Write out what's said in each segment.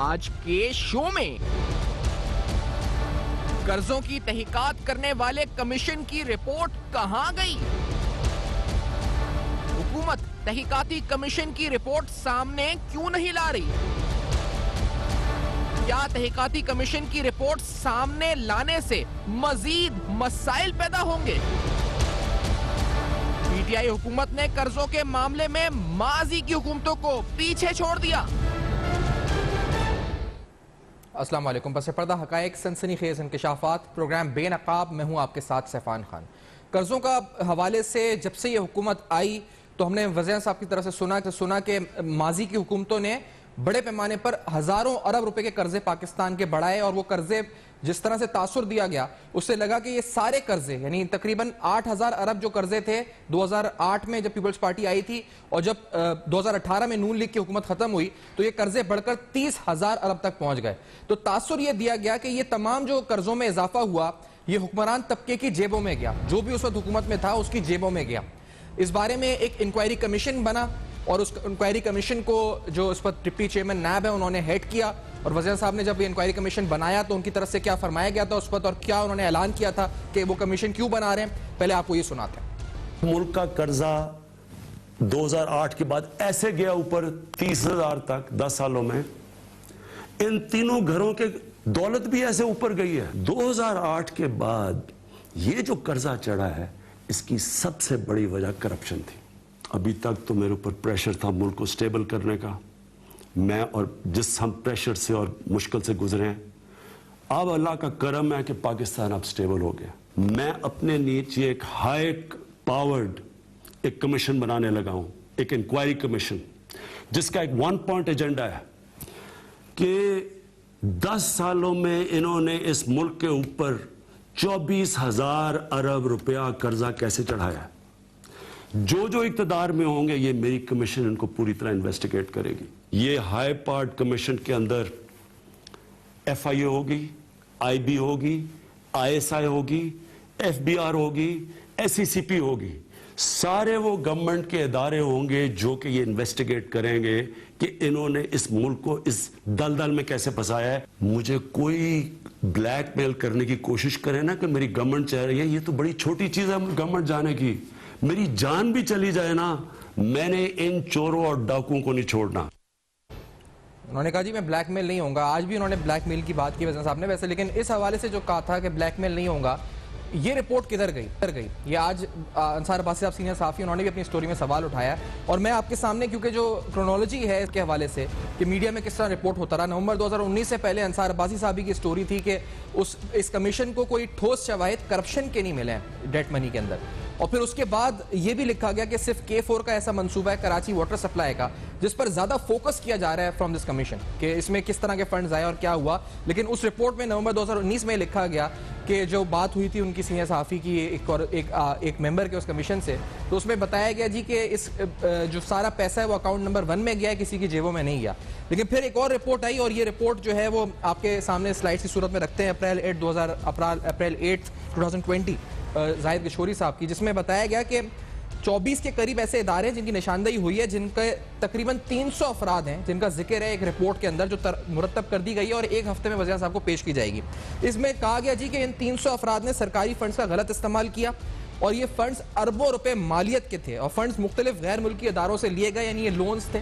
آج کے شو میں قرضوں کی تحقیقات کرنے والے کمیشن کی رپورٹ کہاں گئی؟ حکومت تحقیقاتی کمیشن کی رپورٹ سامنے کیوں نہیں لا رہی؟ کیا تحقیقاتی کمیشن کی رپورٹ سامنے لانے سے مزید مسائل پیدا ہوں گے؟ پی ٹی آئی حکومت نے قرضوں کے معاملے میں ماضی کی حکومتوں کو پیچھے چھوڑ دیا۔ السلام علیکم۔ پس پردہ حقائق، سنسنی خیز انکشافات، پروگرام بے نقاب میں ہوں آپ کے ساتھ سیفان خان۔ قرضوں کا حوالے سے جب سے یہ حکومت آئی تو ہم نے وزیر صاحب کی طرف سے سنا کہ ماضی کی حکومتوں نے بڑے پیمانے پر ہزاروں ارب روپے کے قرضے پاکستان کے بڑھائے، اور وہ قرضے جس طرح سے تاثر دیا گیا اس سے لگا کہ یہ سارے قرضے یعنی تقریباً 8,000 ارب جو قرضے تھے 2008 میں جب پیپلز پارٹی آئی تھی، اور جب 2018 میں نون لیگ کی حکومت ختم ہوئی تو یہ قرضے بڑھ کر 30,000 ارب تک پہنچ گئے۔ تو تاثر یہ دیا گیا کہ یہ تمام جو قرضوں میں اضافہ ہوا یہ حکمران طبقے کی جیبوں میں گیا، جو بھی اس وقت حکومت میں تھا اس کی جیبوں میں گیا۔ اس بارے میں ایک انکوائری کمیشن بنا، اور اس انکوائری کمیشن کو جو اس پر ڈپٹی چیئرمین نیب ہے انہوں نے ہیڈ کیا، اور وزیر صاحب نے جب یہ انکوائری کمیشن بنایا تو ان کی طرف سے کیا فرمایا گیا تھا اس پر، اور کیا انہوں نے اعلان کیا تھا کہ وہ کمیشن کیوں بنا رہے ہیں، پہلے آپ کو یہ سناتے ہیں۔ ملک کا قرضہ 2008 کے بعد ایسے گیا اوپر 30,000 تک 10 سالوں میں، ان تینوں گھروں کے دولت بھی ایسے اوپر گئی ہے۔ 2008 کے بعد یہ جو قرضہ چڑھا ہے اس کی سب سے بڑی وجہ کرپشن تھی۔ ابھی تک تو میرے اوپر پریشر تھا ملک کو سٹیبل کرنے کا، میں اور جس ہم پریشر سے اور مشکل سے گزرے ہیں، اب اللہ کا کرم ہے کہ پاکستان اب سٹیبل ہو گیا۔ میں اپنے نیچے ایک ہائی پاورڈ ایک کمیشن بنانے لگا ہوں، ایک انکوائری کمیشن، جس کا ایک 1 پوائنٹ ایجنڈا ہے کہ 10 سالوں میں انہوں نے اس ملک کے اوپر 24,000 ارب روپیہ قرضہ کیسے چڑھایا ہے۔ جو اقتدار میں ہوں گے یہ میری کمیشن ان کو پوری طرح انویسٹیگیٹ کرے گی۔ یہ ہائی پارٹ کمیشن کے اندر ایف آئی اے ہوگی، آئی بی ہوگی، آئی ایس آئی ہوگی، ایف بی آر ہوگی، ایس سی سی پی ہوگی، سارے وہ گورنمنٹ کے ادارے ہوں گے جو کہ یہ انویسٹیگیٹ کریں گے کہ انہوں نے اس ملک کو اس دلدل میں کیسے پھنسایا ہے۔ مجھے کوئی بلیک میل کرنے کی کوشش کرے نا کہ میری گورنمنٹ چاہ رہی ہے، یہ تو بڑی چھوٹی چیز ہے گورنمنٹ جانے کی، میری جان بھی چلی جائے نا، میں نے ان چوروں اور ڈاکوؤں کو نہیں چھوڑنا۔ انہوں نے کہا جی میں بلیک میل نہیں ہوں گا، آج بھی انہوں نے بلیک میل کی بات کی وزیر صاحب نے ویسے، لیکن اس حوالے سے جو کہا تھا کہ بلیک میل نہیں ہوں گا، یہ رپورٹ کدھر گئی؟ یہ آج انصار عباسی صاحب سینئر صحافی انہوں نے بھی اپنی سٹوری میں سوال اٹھایا، اور میں آپ کے سامنے کیونکہ جو کرونالوجی ہے اس کے حوالے سے کہ میڈیا میں کس طرح رپورٹ ہوتا رہا، نومبر 2019 سے پہلے انصار عباسی صاحبی کی سٹوری تھی کہ اس کمیشن کو کوئی ٹھوس شواہد کرپشن کے نہیں ملے ہیں ڈیٹ منی کے اندر، اور پھر اس کے بعد یہ بھی لکھا گیا کہ صرف K4 کا ایسا منصوبہ ہے کراچی واٹر سپلائی کا جس پر زیادہ فوکس کیا جا رہا ہے فرام دس کمیشن کہ اس میں کس طرح کے فنڈز آئے اور کیا ہوا، لیکن اس رپورٹ میں نومبر 2019 میں لکھا گیا کہ جو بات ہوئی تھی ان کی سینئر صحافی کی ایک ممبر کے اس کمیشن سے، تو اس میں بتایا گیا جی کہ اس جو سارا پیسہ ہے وہ اکاؤنٹ نمبر 1 میں گیا ہے، کسی کی جیبوں میں نہیں گیا۔ لیکن پھر ایک اور رپورٹ آئی، اور یہ رپورٹ جو ہے وہ آپ کے سامنے سلائیڈ کی صورت میں رکھتے ہیں اپریل 8 2020 زاہد کشوری صاحب کی، جس میں بتایا گیا کہ 24 کے قریب ایسے ادارے ہیں جن کی نشاندہی ہوئی ہے، جن کے تقریباً 300 افراد ہیں جن کا ذکر ہے ایک رپورٹ کے اندر جو مرتب کر دی گئی ہے اور ایک ہفتے میں وزیر صاحب کو پیش کی جائے گی۔ اس میں کہا گیا جی کہ ان 300 افراد نے سرکاری فنڈز کا غلط استعمال کیا، اور یہ فنڈز اربوں روپے مالیت کے تھے، اور فنڈز مختلف غیر ملکی اداروں سے لیے گئے، یعنی یہ لونز تھے،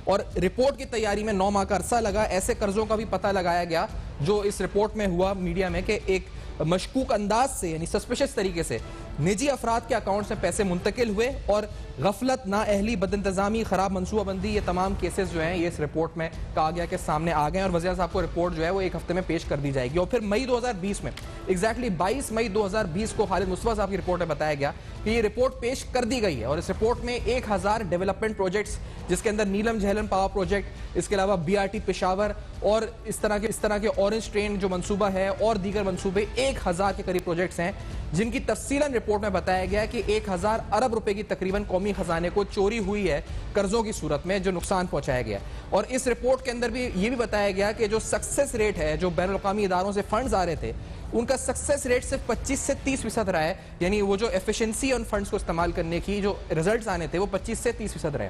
اور رپورٹ کی تیاری میں 9 ماہ کا عرصہ لگا۔ ایسے قرضوں کا بھی پتہ لگایا گیا جو اس رپورٹ میں ہوا میڈیا میں کہ ایک مشکوک انداز سے یعنی سسپیشس طریقے سے نجی افراد کے اکاؤنٹ سے پیسے منتقل ہوئے، اور غفلت، نااہلی، بد انتظامی، خراب منصوبہ بندی، یہ تمام کیسز جو ہیں یہ اس رپورٹ میں کہا گیا کہ سامنے آ گئے ہیں، اور وزیر صاحب کو رپورٹ جو ہے وہ ایک ہفتے میں پیش کر دی جائے گی۔ اور پھر مئی 2020 میں ایگزیکٹلی 22 مئی 2020 کو خالد مصطفیٰ صاحب کی رپورٹ میں بتایا گیا کہ یہ رپورٹ پیش کر دی گئی ہے، اور اس رپورٹ میں 1000 ڈیولپمنٹ پروجیکٹس جس کے اندر نیلم جہلم پاور پروجیکٹ، اس کے علاوہ BRT پشاور اور اس طرح کے اورنج ٹرین جو منصوبہ ہے اور دیگر منصوبے 1000 کے قریب پروجیکٹس ہیں، جن کی تفصیلاً رپورٹ میں بتایا گیا کہ 1000 ارب روپے کی تقریباً قومی خزانے کو چوری ہوئی ہے قرضوں کی صورت میں، جو نقصان پہنچایا گیا۔ اور اس رپورٹ کے اندر بھی یہ بھی بتایا گیا کہ جو سکسیس ریٹ ہے، جو بین الاقوامی اداروں سے فنڈز آ رہے تھے، ان کا سکسیس ریٹ صرف 25 سے 30% رہا ہے، یعنی وہ جو ایفیشنسی ان فنڈز کو استعمال کرنے کی جو ریزلٹس آنے تھے وہ 25 سے 30% رہے۔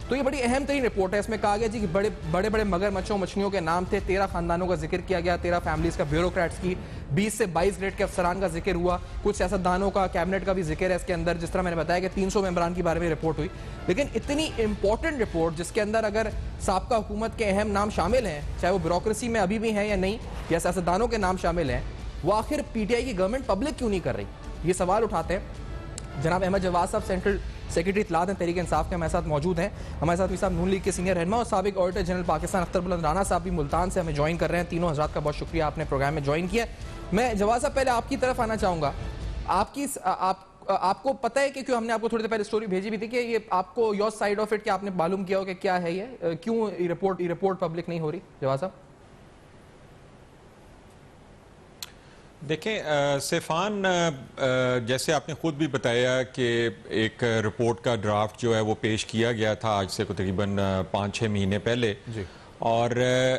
تو یہ بڑی اہم ترین رپورٹ ہے. اس میں کہا گیا جی کہ بڑے بڑے مگر مچھوں مچھلیوں کے نام تھے, 13 خاندانوں کا ذکر کیا گیا, 13 فیملیز کا, بیوروکریٹس کی 20 سے 22 گریڈ کے افسران کا ذکر ہوا, کچھ سیاستدانوں کا, کیبنٹ کا بھی ذکر ہے اس کے اندر. جس طرح میں نے بتایا کہ 300 ممبران کے بارے میں رپورٹ ہوئی. لیکن اتنی امپورٹنٹ رپورٹ جس کے اندر اگر سابقہ حکومت کے اہم نام شامل ہیں, چاہے وہ بیوروکریسی میں ابھی بھی ہیں یا نہیں, یا سیاستدانوں کے نام شامل ہیں, وہ آخر پی ٹی آئی کی گورنمنٹ پبلک کیوں نہیں کر رہی؟ یہ سوال اٹھاتے ہیں. جناب احمد جواد صاحب سینٹرل سیکرٹری اطلاعات ہیں تحریک انصاف کے ہمارے ساتھ موجود ہیں. ہمارے ساتھ بھی صاحب نون لیگ کے سینئر رہنما اور سابق آڈیٹر جنرل پاکستان اختر بلند رانا صاحب بھی ملتان سے ہمیں جوائن کر رہے ہیں. تینوں حضرات کا بہت شکریہ, آپ نے پروگرام میں جوائن کیا. میں جواد صاحب پہلے آپ کی طرف آنا چاہوں گا. آپ کو پتہ ہے کہ کیوں ہم نے آپ کو تھوڑی دیر پہلے اسٹوری بھیجی بھی تھی کہ یہ آپ کو یور سائڈ آف اٹ کہ آپ نے معلوم کیا ہو کہ کیا ہے یہ, کیوں رپورٹ پبلک نہیں ہو رہی؟ جواد صاحب دیکھیں سیفان, جیسے آپ نے خود بھی بتایا کہ ایک رپورٹ کا ڈرافٹ جو ہے وہ پیش کیا گیا تھا آج سے تقریباً 5-6 مہینے پہلے, اور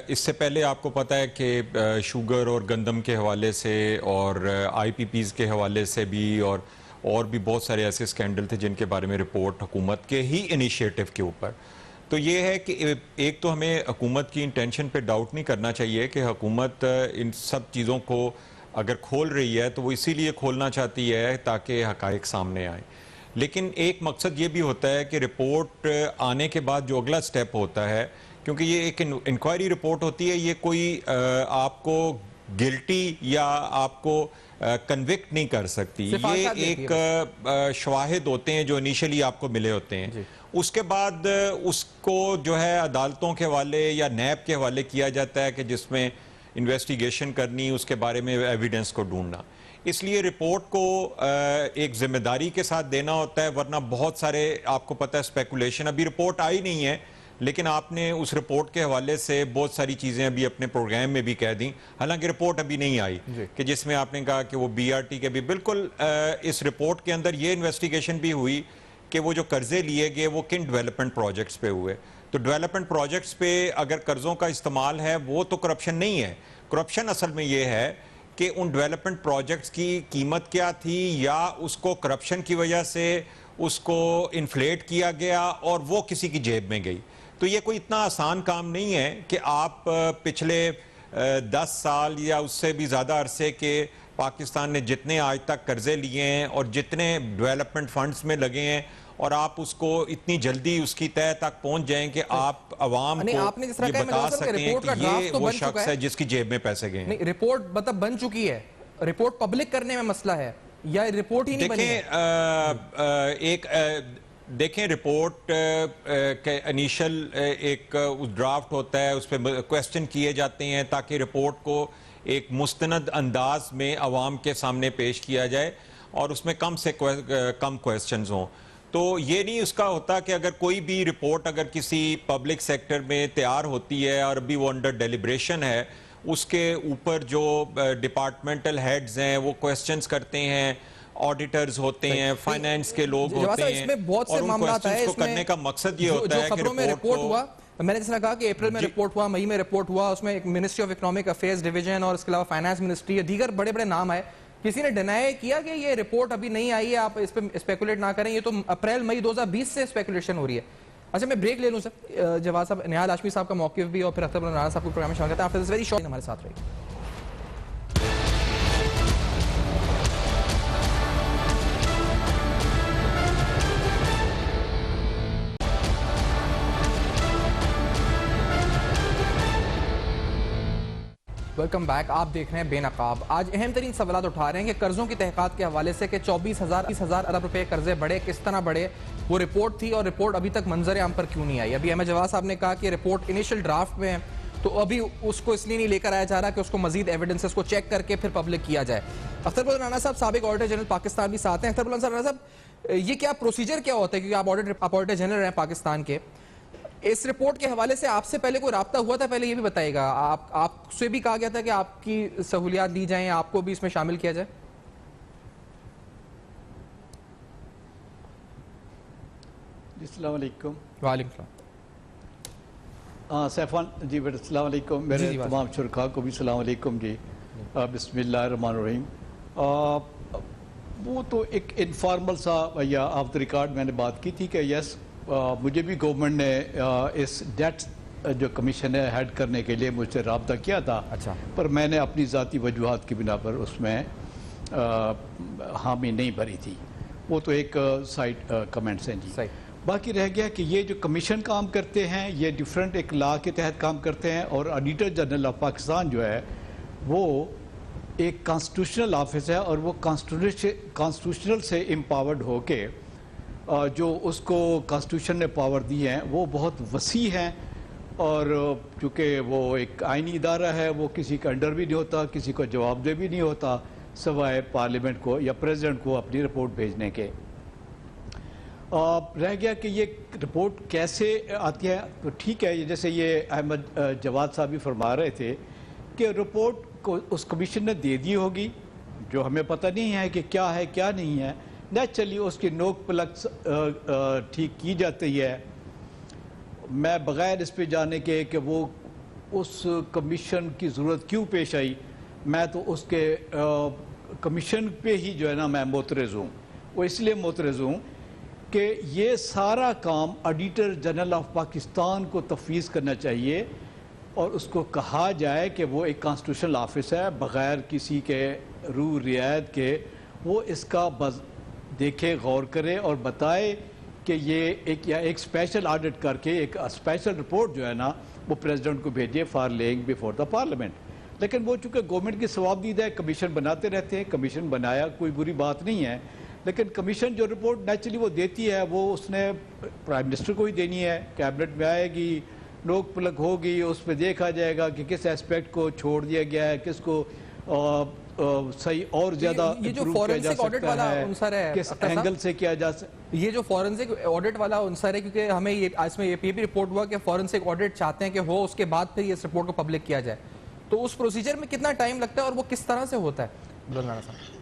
اس سے پہلے آپ کو پتہ ہے کہ شوگر اور گندم کے حوالے سے اور آئی پی پیز کے حوالے سے بھی اور بھی بہت سارے ایسے سکینڈل تھے جن کے بارے میں رپورٹ حکومت کے ہی انیشیٹو کے اوپر. تو یہ ہے کہ ایک تو ہمیں حکومت کی انٹینشن پہ ڈاؤٹ نہیں کرنا چاہیے کہ حکومت ان سب چیزوں کو اگر کھول رہی ہے تو وہ اسی لیے کھولنا چاہتی ہے تاکہ حقائق سامنے آئیں. لیکن ایک مقصد یہ بھی ہوتا ہے کہ رپورٹ آنے کے بعد جو اگلا سٹیپ ہوتا ہے, کیونکہ یہ ایک انکوائری رپورٹ ہوتی ہے, یہ کوئی آپ کو گلٹی یا آپ کو کنوکٹ نہیں کر سکتی. یہ ایک شواہد ہوتے ہیں جو انیشلی آپ کو ملے ہوتے ہیں. اس کے بعد اس کو جو ہے عدالتوں کے حوالے یا نیب کے حوالے کیا جاتا ہے کہ جس میں انویسٹیگیشن کرنی, اس کے بارے میں ایویڈنس کو ڈھونڈنا. اس لیے رپورٹ کو ایک ذمہ داری کے ساتھ دینا ہوتا ہے, ورنہ بہت سارے آپ کو پتہ ہے اسپیکولیشن. ابھی رپورٹ آئی نہیں ہے لیکن آپ نے اس رپورٹ کے حوالے سے بہت ساری چیزیں ابھی اپنے پروگرام میں بھی کہہ دیں, حالانکہ رپورٹ ابھی نہیں آئی, کہ جس میں آپ نے کہا کہ وہ بی آر ٹی کے بھی بالکل اس رپورٹ کے اندر یہ انویسٹیگیشن بھی ہوئی کہ وہ جو قرضے لیے گئے وہ کن ڈیولپمنٹ پروجیکٹس پہ ہوئے. تو ڈیولپمنٹ پروجیکٹس پہ اگر قرضوں کا استعمال ہے وہ تو کرپشن نہیں ہے. کرپشن اصل میں یہ ہے کہ ان ڈیولپمنٹ پروجیکٹس کی قیمت کیا تھی, یا اس کو کرپشن کی وجہ سے اس کو انفلیٹ کیا گیا اور وہ کسی کی جیب میں گئی. تو یہ کوئی اتنا آسان کام نہیں ہے کہ آپ پچھلے 10 سال یا اس سے بھی زیادہ عرصے کے پاکستان نے جتنے آج تک قرضے لیے ہیں اور جتنے ڈیولپمنٹ فنڈز میں لگے ہیں, اور آپ اس کو اتنی جلدی اس کی تہہ تک پہنچ جائیں کہ آپ عوام کو یہ بتا سکیں کہ یہ وہ شخص ہے جس کی جیب میں پیسے گئے ہیں. رپورٹ مطلب بن چکی ہے, رپورٹ پبلک کرنے میں مسئلہ ہے یا رپورٹ ہی نہیں بنی ہے؟ دیکھیں رپورٹ کے انیشل ایک ڈرافٹ ہوتا ہے, اس پہ کویسچن کیے جاتے ہیں تاکہ رپورٹ کو ایک مستند انداز میں عوام کے سامنے پیش کیا جائے اور اس میں کم سے کم کویسچنز ہوں. تو یہ نہیں اس کا ہوتا کہ اگر کوئی بھی رپورٹ اگر کسی پبلک سیکٹر میں تیار ہوتی ہے اور ابھی وہ انڈر ڈیلیبریشن ہے, اس کے اوپر جو ڈپارٹمنٹل ہیڈز ہیں وہ کویسچنز کرتے ہیں, آڈیٹرز ہوتے ہیں, فائنینس کے لوگ ہوتے ہیں, اس میں بہت سے معاملات آئے. کو کرنے کا مقصد یہ ہوتا ہے کہ رپورٹ ہوا, میں نے جس نے کہا کہ اپریل میں رپورٹ ہوا, مئی میں رپورٹ ہوا, اس میں ایک ministry of economic affairs division اور اس کے علاوہ فائنانس منسٹری, دیگر بڑے بڑے نام آئے. کسی نے ڈینائی کیا کہ یہ رپورٹ ابھی نہیں آئی ہے, آپ اس پہ اسپیکولیٹ نہ کریں, یہ تو اپریل مئی 2020 سے اسپیکولیشن ہو رہی ہے. اچھا میں بریک لے لوں سر. جواد صاحب, نہال ہاشمی صاحب کا موقف بھی اور پھر اختر بلند رانا صاحب کو پروگرام میں شامل کرتے ہیں. آفٹر دس ویری شارٹ ہمارے ساتھ رہیے. Welcome back. آپ دیکھ رہے ہیں بے نقاب. آج اہم ترین سوالات اٹھا رہے ہیں کہ قرضوں کی تحقیقات کے حوالے سے کہ 24,000 ارب روپے قرضے بڑھے, کس طرح بڑھے, وہ رپورٹ تھی اور رپورٹ ابھی تک منظر عام پر کیوں نہیں آئی. ابھی احمد جواد صاحب نے کہا کہ رپورٹ انیشل ڈرافٹ میں ہے تو ابھی اس کو اس لیے نہیں لے کر آیا جا رہا کہ اس کو مزید ایویڈنسز کو چیک کر کے پھر پبلک کیا جائے. اختر بلند رانا صاحب سابق آڈیٹر جنرل پاکستان بھی ساتھ ہیں. اختر بلند رانا صاحب, یہ کیا پروسیجر کیا ہوتا ہے, کیونکہ آپ آڈیٹر جنرل ہیں پاکستان کے, اس رپورٹ کے حوالے سے آپ سے پہلے کوئی رابطہ ہوا تھا؟ پہلے یہ بھی بتائیے گا. آپ سے بھی کہا گیا تھا کہ آپ کی سہولیات دی جائیں, آپ کو بھی اس میں شامل کیا جائے؟ السلام علیکم. وعلیکم السلام. سیفان جی بیٹا السلام علیکم. میرے تمام شرکاء کو بھی السلام علیکم. جی بسم اللہ الرحمن الرحیم. وہ تو ایک انفارمل سا یا آف دا ریکارڈ میں نے بات کی تھی کہ یس مجھے بھی گورنمنٹ نے اس ڈیٹ جو کمیشن ہے ہیڈ کرنے کے لیے مجھ سے رابطہ کیا تھا. اچھا. پر میں نے اپنی ذاتی وجوہات کی بنا پر اس میں حامی نہیں بھری تھی. وہ تو ایک سائڈ کمنٹس ہیں جی. صحیح. باقی رہ گیا کہ یہ جو کمیشن کام کرتے ہیں یہ ڈیفرنٹ ایک لا کے تحت کام کرتے ہیں, اور آڈیٹر جنرل آف پاکستان جو ہے وہ ایک کانسٹیٹیوشنل آفس ہے, اور وہ کانسٹیٹیوشنل سے امپاورڈ ہو کے جو اس کو کانسٹیٹیوشن نے پاور دی ہیں وہ بہت وسیع ہیں, اور چونکہ وہ ایک آئینی ادارہ ہے وہ کسی کا انڈر بھی نہیں ہوتا, کسی کو جواب دہ بھی نہیں ہوتا سوائے پارلیمنٹ کو یا پریزیڈنٹ کو اپنی رپورٹ بھیجنے کے. رہ گیا کہ یہ رپورٹ کیسے آتی ہے, تو ٹھیک ہے جیسے یہ احمد جواد صاحب بھی فرما رہے تھے کہ رپورٹ کو اس کمیشن نے دے دی ہوگی جو ہمیں پتہ نہیں ہے کہ کیا ہے کیا نہیں ہے. نیچرلی اس کی نوک پلک ٹھیک کی جاتی ہے. میں بغیر اس پہ جانے کے کہ وہ اس کمیشن کی ضرورت کیوں پیش آئی, میں تو اس کے کمیشن پہ ہی جو ہے نا میں معترض ہوں. وہ اس لیے معترض ہوں کہ یہ سارا کام آڈیٹر جنرل آف پاکستان کو تفویض کرنا چاہیے, اور اس کو کہا جائے کہ وہ ایک کانسٹیٹیوشنل آفس ہے بغیر کسی کے روح رعایت کے وہ اس کا دیکھے, غور کرے اور بتائے کہ یہ ایک اسپیشل آڈٹ کر کے ایک اسپیشل رپورٹ جو ہے نا وہ پریزیڈنٹ کو بھیجے for lying before the parliament. لیکن وہ چونکہ گورنمنٹ کی ثواب دید ہے, کمیشن بناتے رہتے ہیں, کمیشن بنایا کوئی بری بات نہیں ہے, لیکن کمیشن جو رپورٹ نیچرلی وہ دیتی ہے وہ اس نے پرائم منسٹر کو ہی دینی ہے, کیبنٹ میں آئے گی, نوک پلک ہوگی, اس پہ دیکھا جائے گا کہ کس ایسپیکٹ کو چھوڑ دیا گیا ہے, کس کو صحیح اور زیادہ یہ جو فورنسک آڈٹ والا عنصر ہے کس اینگل سے کیا جا سکتا, یہ جو فورنسک آڈٹ والا عنصر ہے, کیونکہ ہمیں اس میں یہ بھی رپورٹ ہوا کہ فورنسک آڈٹ چاہتے ہیں کہ ہو اس کے بعد پھر اس رپورٹ کو پبلک کیا جائے, تو اس پروسیجر میں کتنا ٹائم لگتا ہے اور وہ کس طرح سے ہوتا ہے؟ بلندانہ صاحب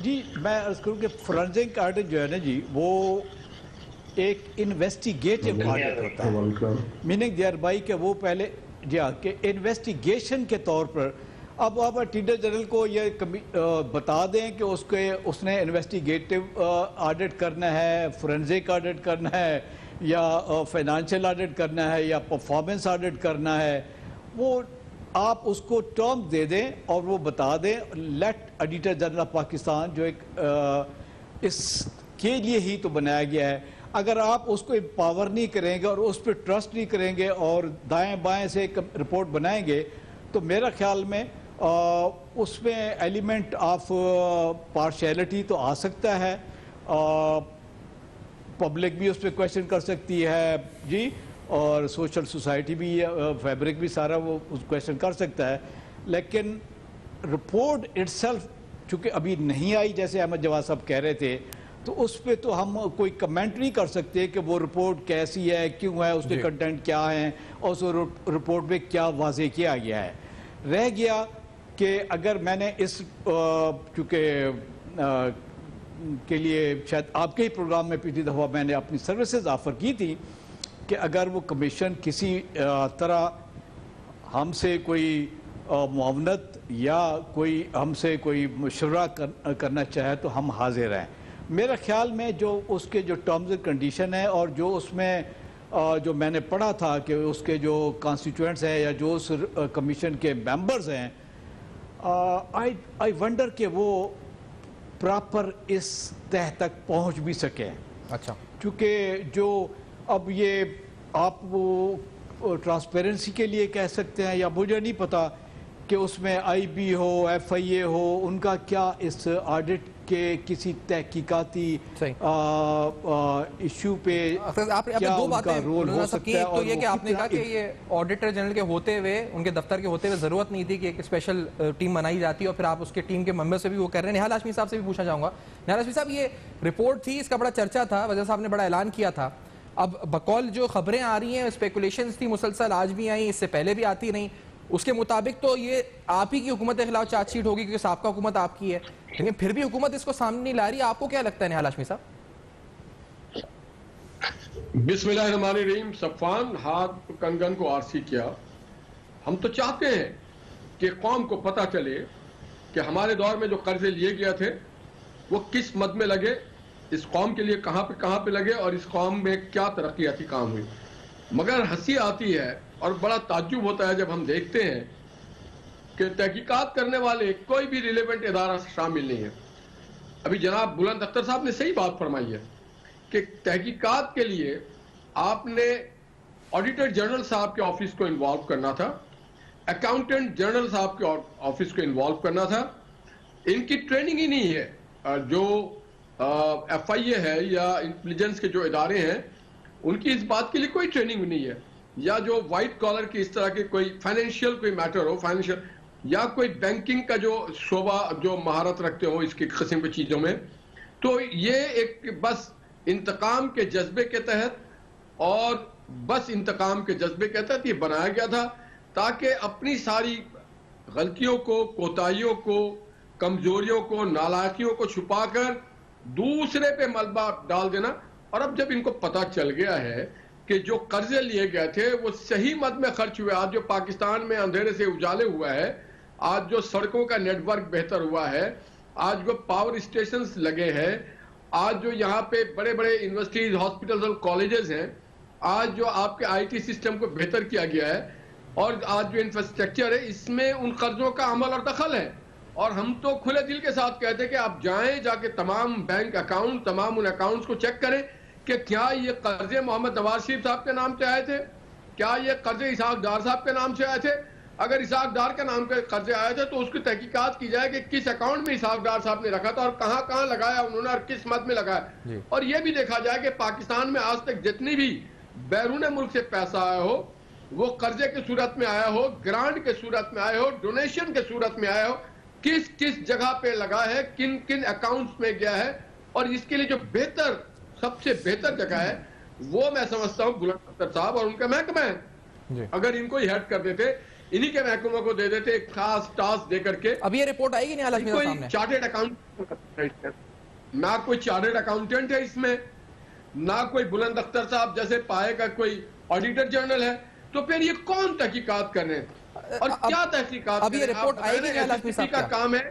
جی میں عرض کروں کہ فورنسک آڈٹ جو ہے نا جی وہ ایک انویسٹیگیٹو آڈٹ ہوتا ہے, میننگ دیئر بائی کہ وہ پہلے جی ہاں کہ انویسٹیگیشن کے طور پر اب آپ آڈیٹر جنرل کو یہ بتا دیں کہ اس نے انویسٹیگیٹو آڈٹ کرنا ہے, فورنسک آڈٹ کرنا ہے, یا فائنانشیل آڈٹ کرنا ہے, یا پرفارمنس آڈٹ کرنا ہے, وہ آپ اس کو ٹرم دے دیں اور وہ بتا دیں. Late auditor general of Pakistan جو ایک اس کے لیے ہی تو بنایا گیا ہے, اگر آپ اس کو امپاور نہیں کریں گے اور اس پہ ٹرسٹ نہیں کریں گے اور دائیں بائیں سے ایک رپورٹ بنائیں گے تو میرا خیال میں اس میں ایلیمنٹ آف پارشیلٹی تو آ سکتا ہے, پبلک بھی اس پہ کویشچن کر سکتی ہے جی, اور سوشل سوسائٹی بھی فیبرک بھی سارا وہ کویشچن کر سکتا ہے. لیکن رپورٹ اٹ سیلف چونکہ ابھی نہیں آئی جیسے احمد جواد صاحب کہہ رہے تھے, تو اس پہ تو ہم کوئی کمنٹ نہیں کر سکتے کہ وہ رپورٹ کیسی ہے, کیوں ہے, اس کے کنٹینٹ کیا ہیں, اور اس رپورٹ میں کیا واضح کیا گیا ہے. رہ گیا کہ اگر میں نے اس چونکہ کے لیے شاید آپ کے ہی پروگرام میں پچھلی دفعہ میں نے اپنی سروسز آفر کی تھی کہ اگر وہ کمیشن کسی طرح ہم سے کوئی معاونت یا کوئی ہم سے کوئی مشورہ کرنا چاہے تو ہم حاضر ہیں. میرا خیال میں جو اس کے جو ٹرمز اینڈ کنڈیشن ہے اور جو اس میں جو میں نے پڑھا تھا کہ اس کے جو کانسٹیٹوئنٹس ہیں یا جو اس کمیشن کے ممبرز ہیں, آئی ونڈر کہ وہ پراپر اس تہ تک پہنچ بھی سکیں. اچھا, چونکہ جو اب یہ آپ وہ ٹرانسپیرنسی کے لیے کہہ سکتے ہیں یا مجھے نہیں پتا کہ اس میں آئی بی ہو, ایف آئی اے ہو, ان کا کیا اس آڈٹ کے کسی تحقیقاتی ایشو پہ کیا ان کا رول ہو سکتا ہے. تو یہ کہ آپ نے کہا کہ یہ آڈیٹر جنرل کے ہوتے ہوئے, ان کے دفتر کے ہوتے ہوئے ضرورت نہیں تھی کہ ایک اسپیشل ٹیم بنائی جاتی اور پھر آپ اس کے ٹیم کے ممبر سے بھی وہ کر رہے ہیں. نہال ہاشمی صاحب سے بھی پوچھنا چاہوں گا. نہال ہاشمی صاحب, یہ رپورٹ تھی, اس کا بڑا چرچا تھا, وزیر صاحب نے بڑا اعلان کیا تھا. اب بقول جو خبریں آ رہی ہیں, اسپیکولیشنز تھی مسلسل, آج بھی آئیں, اس سے پہلے بھی آتی رہیں, اس کے مطابق تو یہ آپ ہی کی حکومت کے خلاف چارج شیٹ ہوگی کیونکہ سابقہ حکومت آپ کی ہے, لیکن پھر بھی حکومت اس کو سامنے نہیں لا رہی. آپ کو کیا لگتا ہے نہال ہاشمی صاحب؟ بسم اللہ الرحمن الرحیم. صفوان ہاتھ کنگن کو آرسی کیا. ہم تو چاہتے ہیں کہ قوم کو پتہ چلے کہ ہمارے دور میں جو قرضے لیے گئے تھے وہ کس مد میں لگے اس قوم کے لیے کہاں پہ لگے اور اس قوم میں کیا ترقیاتی کام ہوئی. مگر ہنسی آتی ہے اور بڑا تعجب ہوتا ہے جب ہم دیکھتے ہیں کہ تحقیقات کرنے والے کوئی بھی ریلیونٹ ادارہ شامل نہیں ہے. ابھی جناب بلند اختر صاحب نے صحیح بات فرمائی ہے کہ تحقیقات کے لیے آپ نے آڈیٹر جنرل صاحب کے آفس کو انوالو کرنا تھا, اکاؤنٹنٹ جنرل صاحب کے آفس کو انوالو کرنا تھا. ان کی ٹریننگ ہی نہیں ہے. جو ایف آئی اے ہے یا انٹیلیجنس کے جو ادارے ہیں ان کی اس بات کے لیے کوئی ٹریننگ نہیں ہے, یا جو وائٹ کالر کی اس طرح کے کوئی فائنینشیل کوئی میٹر ہو, فائنینشیل یا کوئی بینکنگ کا جو شعبہ جو مہارت رکھتے ہو اس کی قسم کی چیزوں میں. تو یہ ایک بس انتقام کے جذبے کے تحت اور بس انتقام کے جذبے کے تحت یہ بنایا گیا تھا تاکہ اپنی ساری غلطیوں کو, کوتاہیوں کو, کمزوریوں کو, نالائقیوں کو چھپا کر دوسرے پہ ملبہ ڈال دینا. اور اب جب ان کو پتہ چل گیا ہے کہ جو قرضے لیے گئے تھے وہ صحیح مد میں خرچ ہوئے, آج جو پاکستان میں اندھیرے سے اجالے ہوا ہے, آج جو سڑکوں کا نیٹ ورک بہتر ہوا ہے, آج جو پاور اسٹیشنز لگے ہیں, آج جو یہاں پہ بڑے بڑے یونیورسٹیز, ہاسپٹلز اور کالجز ہیں, آج جو آپ کے آئی ٹی سسٹم کو بہتر کیا گیا ہے, اور آج جو انفراسٹرکچر ہے اس میں ان قرضوں کا عمل اور دخل ہے. اور ہم تو کھلے دل کے ساتھ کہتے ہیں کہ آپ جائیں, جا کے تمام بینک اکاؤنٹ, تمام ان اکاؤنٹس کو چیک کریں کہ کیا یہ قرضے محمد نواز شریف صاحب کے نام سے آئے تھے, کیا یہ قرضے اسحاق ڈار صاحب کے نام سے آئے تھے. اگر اسحاق ڈار کے نام کے قرضے آئے تھے تو اس کی تحقیقات کی جائے کہ کس اکاؤنٹ میں اسحاق ڈار صاحب نے رکھا تھا اور کہاں کہاں لگایا انہوں نے اور کس مد میں لگایا. اور یہ بھی دیکھا جائے کہ پاکستان میں آج تک جتنی بھی بیرون ملک سے پیسہ آیا ہو وہ قرضے کی صورت میں آیا ہو, گرانٹ کے صورت میں آیا ہو, ڈونیشن کے صورت میں آیا ہو, کس جگہ پہ لگا ہے, کن اکاؤنٹس میں گیا ہے. اور اس کے لیے جو سب سے بہتر جگہ ہے وہ میں سمجھتا ہوں بلند اختر صاحب اور ان کا محکمہ ہے. اگر ان کو ہی ہیڈ کر دیتے, انہی کے محکمہ کو دے دیتے ایک خاص ٹاسک دے کر کے. اب یہ رپورٹ آئے گی نہیں حالات کوئی چارٹرڈ اکاؤنٹ, نہ کوئی چارٹرڈ اکاؤنٹنٹ ہے اس میں, نہ کوئی بلند اختر صاحب جیسے پائے کا کوئی آڈیٹر جنرل ہے. تو پھر یہ کون تحقیقات کر رہے ہیں اور کیا تحقیقات اب یہ رپورٹ آئے گی نہیں حالات میں کا کام ہے.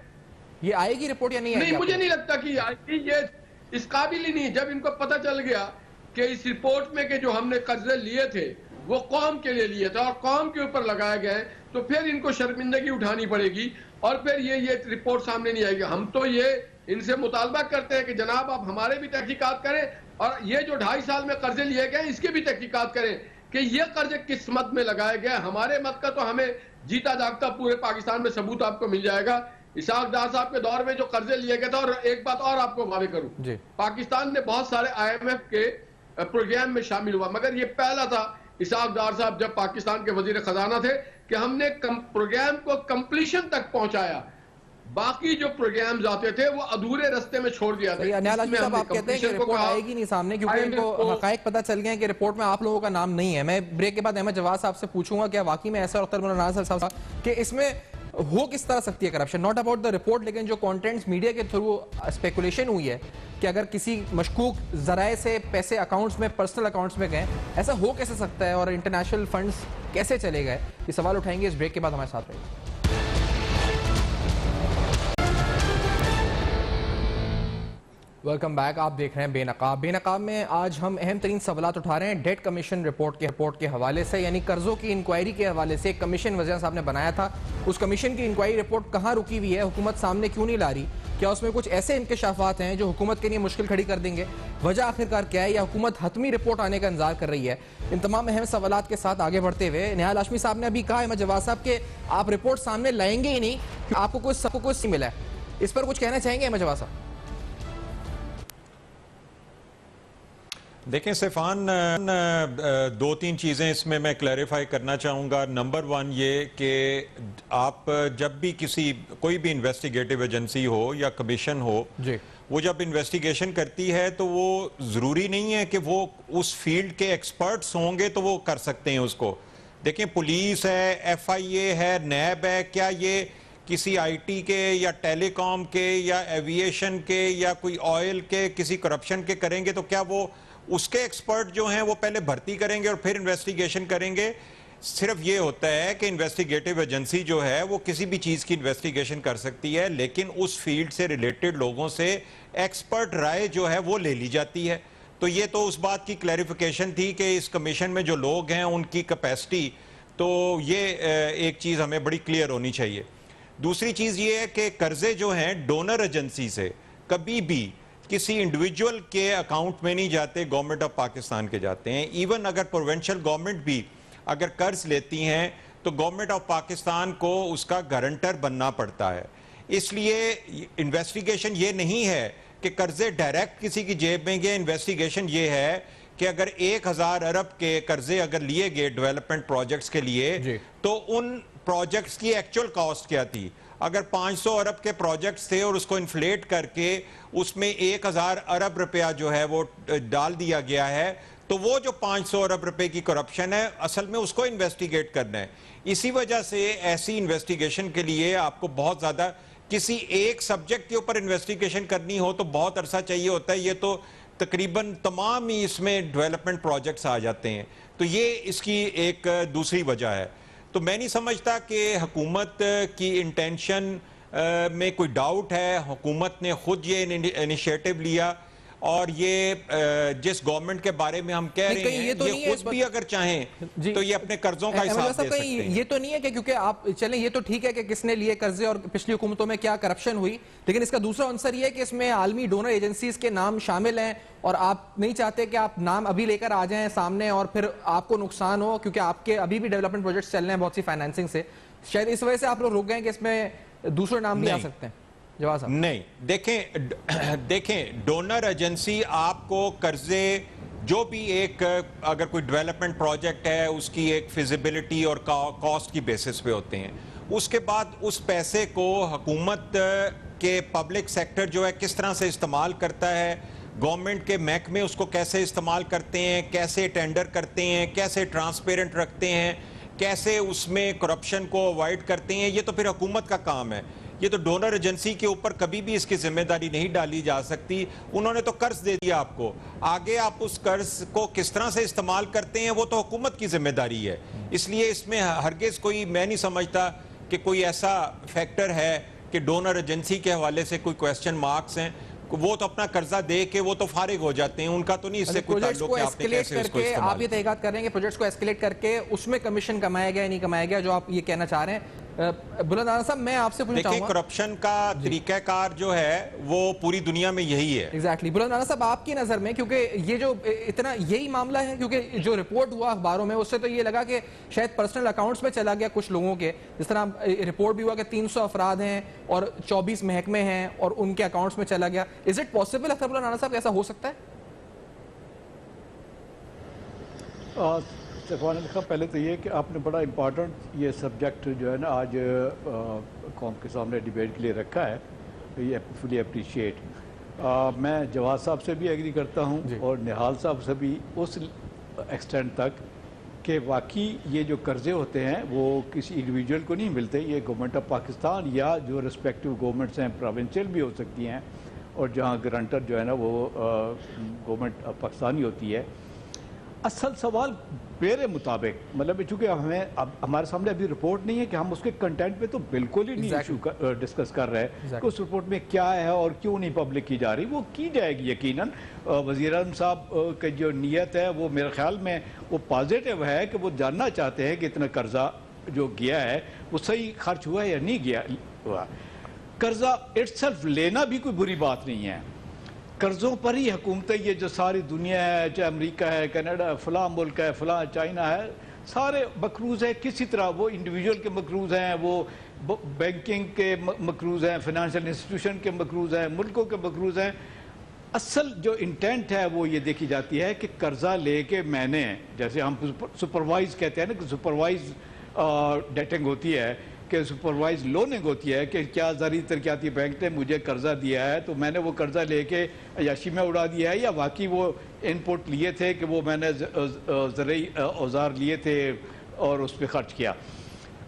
یہ آئے گی رپورٹ یا نہیں آئے گی؟ نہیں, مجھے نہیں لگتا کہ یہ آئے گی. یہ اس قابل ہی نہیں. جب ان کو پتہ چل گیا کہ اس رپورٹ میں کہ جو ہم نے قرضے لیے تھے وہ قوم کے لیے لیے تھے اور قوم کے اوپر لگائے گئے, تو پھر ان کو شرمندگی اٹھانی پڑے گی اور پھر یہ رپورٹ سامنے نہیں آئے گی. ہم تو یہ ان سے مطالبہ کرتے ہیں کہ جناب آپ ہمارے بھی تحقیقات کریں اور یہ جو 2.5 سال میں قرضے لیے گئے اس کے بھی تحقیقات کریں کہ یہ قرضے کس مد میں لگائے گئے. ہمارے مد کا تو ہمیں جیتا جاگتا پورے پاکستان میں ثبوت آپ کو مل جائے گا. اسحاق ڈار صاحب کے دور میں جو قرضے لیے گئے تھے, اور ایک بات اور آپ کو واضح کروں, پاکستان نے بہت سارے آئی ایم ایف کے پروگرام میں شامل ہوا, مگر یہ پہلا تھا اسحاق ڈار صاحب جب پاکستان کے وزیر خزانہ تھے کہ ہم نے پروگرام کو کمپلیشن تک پہنچایا. باقی جو پروگرامز آتے تھے وہ ادھورے رستے میں چھوڑ دیا تھا. آپ کہتے ہیں کہ رپورٹ آئے گی نہیں سامنے کیونکہ ان کو حقائق پتہ چل گئے ہیں کہ رپورٹ میں آپ لوگوں کا نام نہیں ہے. میں بریک کے بعد احمد جواد صاحب سے پوچھوں گا کیا واقعی میں ایسا اختر مولانا صاحب کہ اس میں ہو کس طرح سکتی ہے corruption, not about the report, لیکن جو کانٹینٹس میڈیا کے تھرو اسپیکولیشن ہوئی ہے کہ اگر کسی مشکوک ذرائع سے پیسے اکاؤنٹس میں, پرسنل اکاؤنٹس میں گئے, ایسا ہو کیسے سکتا ہے اور انٹرنیشنل فنڈز کیسے چلے گئے, یہ سوال اٹھائیں گے اس بریک کے بعد. ہمارے ساتھ رہیے. Welcome back. آپ دیکھ رہے ہیں بے نقاب. بے نقاب میں آج ہم اہم ترین سوالات اٹھا رہے ہیں ڈیٹ کمیشن رپورٹ کے حوالے سے, یعنی قرضوں کی انکوائری کے حوالے سے. ایک کمیشن وزیر صاحب نے بنایا تھا, اس کمیشن کی انکوائری رپورٹ کہاں رکی ہوئی ہے, حکومت سامنے کیوں نہیں لا رہی, کیا اس میں کچھ ایسے انکشافات ہیں جو حکومت کے لیے مشکل کھڑی کر دیں گے, وجہ آخرکار کیا ہے, یا حکومت حتمی رپورٹ آنے کا انتظار کر رہی ہے. ان تمام اہم سوالات کے ساتھ آگے بڑھتے ہوئے نہال ہاشمی صاحب نے ابھی کہا احمد جواد صاحب کہ آپ رپورٹ سامنے لائیں گے ہی نہیں, آپ کو کچھ نہیں ملا ہے. اس پر کچھ کہنا چاہیں گے احمد جواد صاحب؟ دیکھیں سیفان, 2-3 چیزیں اس میں کلیریفائی کرنا چاہوں گا. نمبر 1 یہ کہ آپ جب بھی کوئی بھی انویسٹیگیٹو ایجنسی ہو یا کمیشن ہو, وہ جب انویسٹیگیشن کرتی ہے تو وہ ضروری نہیں ہے کہ وہ اس فیلڈ کے ایکسپرٹس ہوں گے تو وہ کر سکتے ہیں اس کو. دیکھیں پولیس ہے, ایف آئی اے ہے, نیب ہے, کیا یہ کسی آئی ٹی کے یا ٹیلی کام کے یا ایویشن کے یا کوئی آئل کے کسی کرپشن کے کریں گے تو کیا وہ اس کے ایکسپرٹ جو ہیں وہ پہلے بھرتی کریں گے اور پھر انویسٹیگیشن کریں گے؟ صرف یہ ہوتا ہے کہ انویسٹیگیٹو ایجنسی جو ہے وہ کسی بھی چیز کی انویسٹیگیشن کر سکتی ہے، لیکن اس فیلڈ سے ریلیٹڈ لوگوں سے ایکسپرٹ رائے جو ہے وہ لے لی جاتی ہے. تو یہ تو اس بات کی کلیریفیکیشن تھی کہ اس کمیشن میں جو لوگ ہیں ان کی کیپیسٹی، تو یہ ایک چیز ہمیں بڑی کلیئر ہونی چاہیے. دوسری چیز یہ ہے کہ قرضے جو ہیں ڈونر ایجنسی سے کبھی بھی کسی انڈیویجول کے اکاؤنٹ میں نہیں جاتے، گورنمنٹ آف پاکستان کے جاتے ہیں. ایون اگر پروونشل گورنمنٹ بھی اگر قرض لیتی ہیں تو گورنمنٹ آف پاکستان کو اس کا گارنٹر بننا پڑتا ہے. اس لیے انویسٹیگیشن یہ نہیں ہے کہ قرضے ڈائریکٹ کسی کی جیب میں گئے. انویسٹیگیشن یہ ہے کہ اگر 1000 ارب کے قرضے اگر لیے گئے ڈیولپمنٹ پروجیکٹس کے لیے تو ان پروجیکٹس کی ایکچوئل کاسٹ کیا تھی. اگر 500 ارب کے پروجیکٹس تھے اور اس کو انفلیٹ کر کے اس میں 1000 ارب روپیہ جو ہے وہ ڈال دیا گیا ہے، تو وہ جو 500 ارب روپے کی کرپشن ہے اصل میں اس کو انویسٹیگیٹ کرنا ہے. اسی وجہ سے ایسی انویسٹیگیشن کے لیے آپ کو بہت زیادہ کسی ایک سبجیکٹ کے اوپر انویسٹیگیشن کرنی ہو تو بہت عرصہ چاہیے ہوتا ہے. یہ تو تقریباً تمام ہی اس میں ڈیولپمنٹ پروجیکٹس آ جاتے ہیں. تو یہ اس کی ایک دوسری وجہ ہے. تو میں نہیں سمجھتا کہ حکومت کی انٹینشن میں کوئی ڈاؤٹ ہے. حکومت نے خود یہ انیشیٹو لیا، اور یہ جس گورنمنٹ کے بارے میں ہم کہہ رہے ہیں یہ خود بھی اگر چاہیں تو یہ اپنے قرضوں کا حساب دے سکتے ہیں. یہ تو نہیں ہے کہ کیونکہ آپ چلیں، یہ تو ٹھیک ہے کہ کس نے لیے قرضے اور پچھلی حکومتوں میں کیا کرپشن ہوئی، لیکن اس کا دوسرا عنصر یہ ہے کہ اس میں عالمی ڈونر ایجنسیز کے نام شامل ہیں، اور آپ نہیں چاہتے کہ آپ نام ابھی لے کر آ جائیں سامنے اور پھر آپ کو نقصان ہو، کیونکہ آپ کے ابھی بھی ڈیولپمنٹ پروجیکٹس چل رہے ہیں بہت سی فائنینسنگ سے. شاید اس وجہ سے آپ لوگ رک گئے کہ اس میں دوسرے نام بھی آ سکتے ہیں. جواز صاحب نہیں، دیکھیں ڈونر ایجنسی آپ کو قرضے جو بھی ایک اگر کوئی ڈیولپمنٹ پروجیکٹ ہے اس کی ایک فیزیبلٹی اور کاسٹ کی بیسس پہ ہوتے ہیں. اس کے بعد اس پیسے کو حکومت کے پبلک سیکٹر جو ہے کس طرح سے استعمال کرتا ہے، گورنمنٹ کے محکمے اس کو کیسے استعمال کرتے ہیں، کیسے ٹینڈر کرتے ہیں، کیسے ٹرانسپیرنٹ رکھتے ہیں، کیسے اس میں کرپشن کو اوائڈ کرتے ہیں، یہ تو پھر حکومت کا کام ہے. یہ تو ڈونر ایجنسی کے اوپر کبھی بھی اس کی ذمہ داری نہیں ڈالی جا سکتی. انہوں نے تو قرض دے دیا آپ کو، آگے آپ اس قرض کو کس طرح سے استعمال کرتے ہیں وہ تو حکومت کی ذمہ داری ہے. اس لیے اس میں ہرگز کوئی، میں نہیں سمجھتا کہ کوئی ایسا فیکٹر ہے کہ ڈونر ایجنسی کے حوالے سے کوئی کویسچن مارکس ہیں. وہ تو اپنا قرضہ دے کے وہ تو فارغ ہو جاتے ہیں، ان کا تو نہیں اس سے کوئی تعلق کہ آپ نے کیسے اس کو استعمال. آپ یہ تحقیقات کر رہے ہیں کہ پروجیکٹس کو ایسکیلیٹ کر کے اس میں کمیشن کمایا گیا نہیں کمایا گیا، جو آپ یہ کہنا چاہ رہے ہیں. بلند رانا صاحب میں آپ سے پوچھنا چاہوں گا، دیکھیں کرپشن کا طریقہ کار جو ہے وہ پوری دنیا میں یہی ہے. ایگزیکٹلی. بلند رانا صاحب آپ کی نظر میں، کیونکہ یہ جو اتنا یہی معاملہ ہے، کیونکہ جو رپورٹ ہوا اخباروں میں اس سے تو یہ لگا کہ شاید پرسنل اکاؤنٹس میں چلا گیا کچھ لوگوں کے، جس طرح رپورٹ بھی ہوا کہ 300 افراد ہیں اور 24 محکمے ہیں اور ان کے اکاؤنٹس میں چلا گیا. از اٹ پاسبل اختر بلند رانا صاحب ایسا ہو سکتا ہے؟ سفوان علی خان، پہلے تو یہ کہ آپ نے بڑا امپارٹنٹ یہ سبجیکٹ جو ہے نا آج قوم کے سامنے ڈیبیٹ کے لیے رکھا ہے، یہ فلی اپریشیٹ. میں جواز صاحب سے بھی ایگری کرتا ہوں اور نہال صاحب سے بھی اس ایکسٹینٹ تک کہ واقعی یہ جو قرضے ہوتے ہیں وہ کسی انڈیویجول کو نہیں ملتے. یہ گورنمنٹ آف پاکستان یا جو ریسپیکٹیو گورنمنٹس ہیں، پروونشل بھی ہو سکتی ہیں، اور جہاں گرانٹر جو ہے نا وہ گورنمنٹ آف پاکستانی ہوتی ہے. اصل سوال میرے مطابق مطلب چونکہ ہمارے سامنے ابھی رپورٹ نہیں ہے کہ ہم اس کے کنٹینٹ پہ تو بالکل ہی نہیں ڈسکس کر رہے کہ اس رپورٹ میں کیا ہے اور کیوں نہیں پبلک کی جا رہی. وہ کی جائے گی یقیناً. وزیر اعظم صاحب کی جو نیت ہے وہ میرے خیال میں وہ پازیٹیو ہے کہ وہ جاننا چاہتے ہیں کہ اتنا قرضہ جو گیا ہے وہ صحیح خرچ ہوا ہے یا نہیں گیا ہوا. قرضہ اٹ سیلف لینا بھی کوئی بری بات نہیں ہے. قرضوں پر ہی حکومتیں یہ جو ساری دنیا ہے، چاہے امریکہ ہے، کینیڈا، فلاں ملک ہے، فلاں چائنا ہے، سارے مقروض ہیں کسی طرح. وہ انڈیویجول کے مقروض ہیں، وہ بینکنگ کے مقروض ہیں، فائنینشیل انسٹیٹیوشن کے مقروض ہیں، ملکوں کے مقروض ہیں. اصل جو انٹینٹ ہے وہ یہ دیکھی جاتی ہے کہ قرضہ لے کے میں نے، جیسے ہم سپروائز کہتے ہیں نا کہ سپروائز ڈیٹنگ ہوتی ہے، کہ سپروائز لوننگ ہوتی ہے کہ کیا زرعی ترقیاتی بینک نے مجھے قرضہ دیا ہے تو میں نے وہ قرضہ لے کے عیاشی میں اڑا دیا ہے، یا واقعی وہ ان پٹ لیے تھے کہ وہ میں نے زرعی اوزار لیے تھے اور اس پہ خرچ کیا.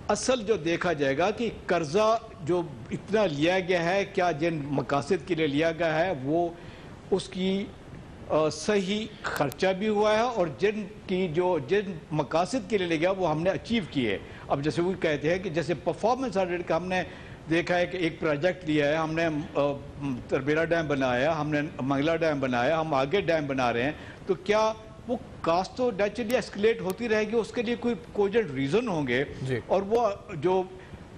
اصل جو دیکھا جائے گا کہ قرضہ جو اتنا لیا گیا ہے کیا جن مقاصد کے لیے لیا گیا ہے وہ اس کی صحیح خرچہ بھی ہوا ہے اور جن مقاصد کے لیے لے گیا وہ ہم نے اچیو کیے. اب جیسے وہ کہتے ہیں کہ جیسے پرفارمنس آڈٹ کا ہم نے دیکھا ہے کہ ایک پروجیکٹ لیا ہے, ہم نے تربیرا ڈیم بنایا, ہم نے منگلا ڈیم بنایا, ہم آگے ڈیم بنا رہے ہیں, تو کیا وہ کاسٹ تو نیچرلی ایسکلیٹ ہوتی رہے گی, اس کے لیے کوئی کوجنٹ ریزن ہوں گے. اور وہ جو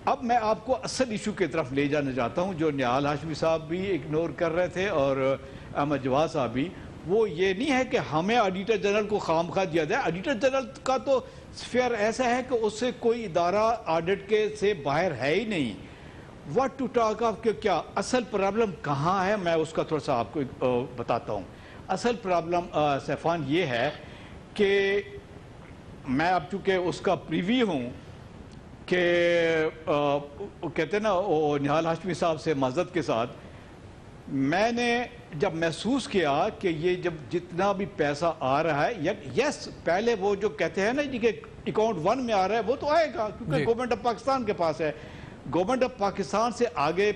اب میں آپ کو اصل ایشو کی طرف لے جانا چاہتا ہوں جو نہال ہاشمی صاحب بھی اگنور کر رہے تھے اور احمد جواد صاحب بھی, وہ یہ نہیں ہے کہ ہمیں آڈیٹر جنرل کو خواہ دیا جائے. آڈیٹر جنرل کا تو سفیر ایسا ہے کہ اس سے کوئی ادارہ آڈٹ کے سے باہر ہے ہی نہیں. واٹ ٹو ٹاک آف کہ کیا اصل پرابلم کہاں ہے, میں اس کا تھوڑا سا آپ کو بتاتا ہوں. اصل پرابلم سیفان یہ ہے کہ میں اب چونکہ اس کا پریوی ہوں کہ کہتے ہیں نا نہال ہاشمی صاحب سے معذرت کے ساتھ, میں نے جب محسوس کیا کہ یہ جب جتنا بھی پیسہ آ رہا ہے, یس پہلے وہ جو کہتے ہیں نا جی کہ اکاؤنٹ 1 میں آ رہا ہے وہ تو آئے گا کیونکہ گورنمنٹ آف پاکستان کے پاس ہے. گورنمنٹ آف پاکستان سے آگے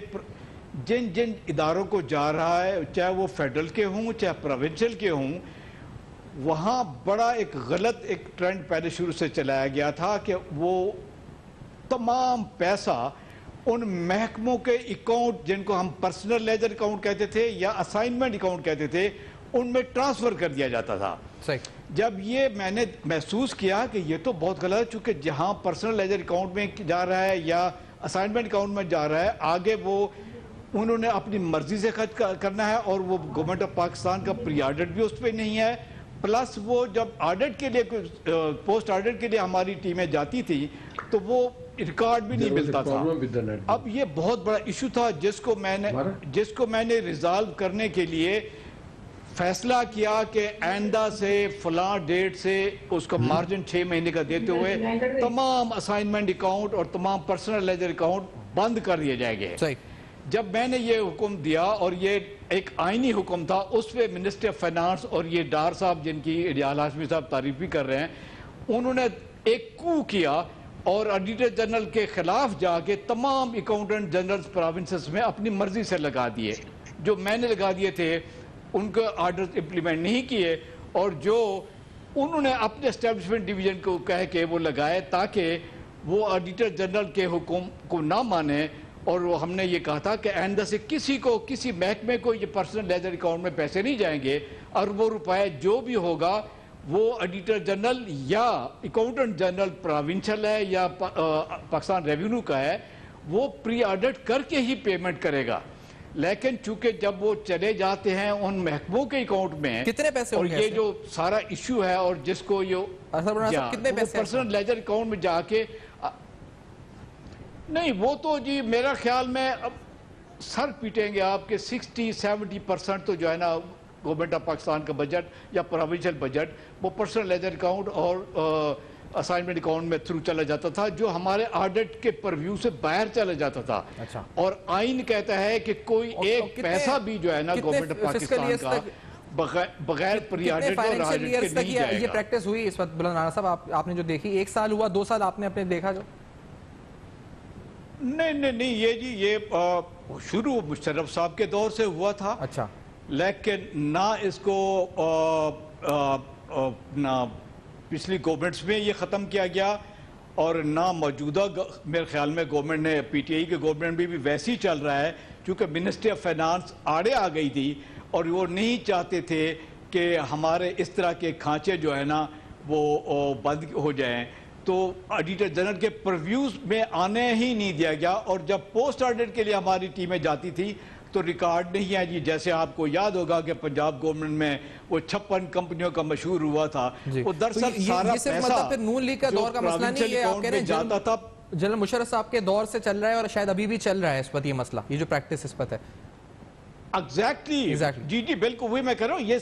جن اداروں کو جا رہا ہے, چاہے وہ فیڈرل کے ہوں چاہے پروونشل کے ہوں, وہاں بڑا ایک غلط ایک ٹرینڈ پہلے شروع سے چلایا گیا تھا کہ وہ تمام پیسہ ان محکموں کے اکاؤنٹ جن کو ہم پرسنل لیجر اکاؤنٹ کہتے تھے یا اسائنمنٹ اکاؤنٹ کہتے تھے, ان میں ٹرانسفر کر دیا جاتا تھا. جب یہ میں نے محسوس کیا کہ یہ تو بہت غلط ہے, چونکہ جہاں پرسنل لیجر اکاؤنٹ میں جا رہا ہے یا اسائنمنٹ اکاؤنٹ میں جا رہا ہے, آگے وہ انہوں نے اپنی مرضی سے خرچ کرنا ہے اور وہ گورنمنٹ آف پاکستان کا پری آڈٹ بھی اس پہ نہیں ہے. پلس وہ جب آڈٹ کے لیے پوسٹ آڈٹ کے لیے ہماری ٹیمیں جاتی تھی تو وہ ریکارڈ بھی نہیں ملتا تھا. اب یہ بہت بڑا ایشو تھا جس کو میں نے ریزالو کرنے کے لیے فیصلہ کیا کہ آئندہ سے فلاں ڈیٹ سے اس کا مارجن 6 مہینے کا دیتے ہوئے تمام اسائنمنٹ اکاؤنٹ اور تمام پرسنل لیجر اکاؤنٹ بند کر دیے جائیں گے. جب میں نے یہ حکم دیا, اور یہ ایک آئینی حکم تھا, اس پہ منسٹر آف فائنانس اور یہ ڈار صاحب جن کی نہال ہاشمی صاحب تعریف بھی کر رہے ہیں, انہوں نے ایک کو کیا اور آڈیٹر جنرل کے خلاف جا کے تمام اکاؤنٹنٹ جنرل پروونسز میں اپنی مرضی سے لگا دیے. جو میں نے لگا دیے تھے ان کے آرڈر امپلیمنٹ نہیں کیے, اور جو انہوں نے اپنے اسٹیبلشمنٹ ڈویژن کو کہہ کے وہ لگائے تاکہ وہ آڈیٹر جنرل کے حکم کو نہ مانے. اور وہ ہم نے یہ کہا تھا کہ آئندہ سے کسی محکمے کو یہ پرسنل لیجر اکاؤنٹ میں پیسے نہیں جائیں گے, اربوں روپے جو بھی ہوگا وہ آڈیٹر جنرل یا اکاؤنٹنٹ جنرل پروونشل ہے یا پاکستان ریونیو کا ہے, وہ پری آڈٹ کر کے ہی پیمنٹ کرے گا. لیکن چونکہ جب وہ چلے جاتے ہیں ان محکموں کے اکاؤنٹ میں, کتنے پیسے اور یہ جو سارا ایشو ہے اور جس کو یہ پرسنل لیجر اکاؤنٹ میں جا کے نہیں, وہ تو جی میرا خیال میں اب سر پیٹیں گے آپ کے 60-70% تو جو ہے نا گورنمنٹ آف پاکستان کا بجٹ یا پروونشل بجٹ وہ پرسنل لیجر اکاؤنٹ اور اسائنمنٹ اکاؤنٹ میں تھرو چلا جاتا تھا, جو ہمارے آڈٹ کے پرویو سے باہر چلا جاتا تھا. اور آئین کہتا ہے کہ کوئی ایک پیسہ بھی جو ہے نا گورنمنٹ آف پاکستان کا بغیر پری آڈٹ اور آڈٹ کے نہیں جائے گا. یہ پریکٹس ہوئی اس وقت بلند رانا صاحب, آپ نے جو دیکھی 1 سال ہوا, 2 سال آپ نے اپنے دیکھا جو نہیں یہ شروع مشرف صاحب کے دور سے ہوا تھا. اچھا, لیکن نہ اس کو نہ پچھلی گورنمنٹس میں یہ ختم کیا گیا اور نہ موجودہ میرے خیال میں گورنمنٹ نے پی ٹی آئی کی گورنمنٹ بھی ویسے ہی چل رہا ہے, کیونکہ منسٹری آف فائنانس آڑے آ گئی تھی اور وہ نہیں چاہتے تھے کہ ہمارے اس طرح کے کھانچے جو ہے نا وہ بند ہو جائیں. تو آڈیٹر جنرل کے پرویوز میں آنے ہی نہیں دیا گیا, اور جب پوسٹ آڈٹ کے لیے ہماری ٹیمیں جاتی تھی تو ریکارڈ نہیں ہے جی. جیسے آپ کو یاد ہوگا کہ پنجاب گورنمنٹ میں وہ 56 کمپنیوں کا مشہور ہوا تھا, وہ دراصل سارا پیسہ نون لیگ کا دور کا مسئلہ نہیں ہے, آپ کہہ رہے ہیں جاتا تھا جنرل مشرف صاحب کے دور سے چل رہا ہے اور شاید ابھی بھی چل رہا ہے اس وقت یہ مسئلہ, یہ جو پریکٹس اس وقت ہے. ایگزیکٹلی جی بالکل وہی میں کہہ رہا ہوں, یہ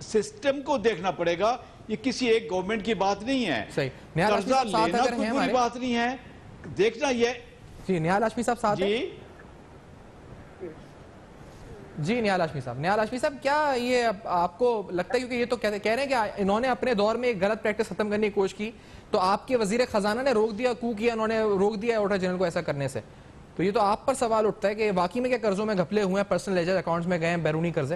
سسٹم کو دیکھنا پڑے گا, یہ کسی ایک گورنمنٹ کی بات نہیں ہے. قرضہ لینا کوئی بری بات نہیں ہے, دیکھنا یہ. جی نہال ہاشمی صاحب ساتھ ہیں. جی نہال ہاشمی صاحب کیا یہ آپ کو لگتا ہے, کیونکہ یہ تو کہہ رہے ہیں کہ انہوں نے اپنے دور میں ایک غلط پریکٹس ختم کرنے کی کوشش کی, تو آپ کے وزیر خزانہ نے روک دیا, انہوں نے روک دیا آڈیٹر جنرل کو ایسا کرنے سے, تو یہ تو آپ پر سوال اٹھتا ہے کہ واقعی میں کیا قرضوں میں گھپلے ہوئے ہیں, پرسنل لیجر اکاؤنٹس میں گئے ہیں بیرونی قرضے.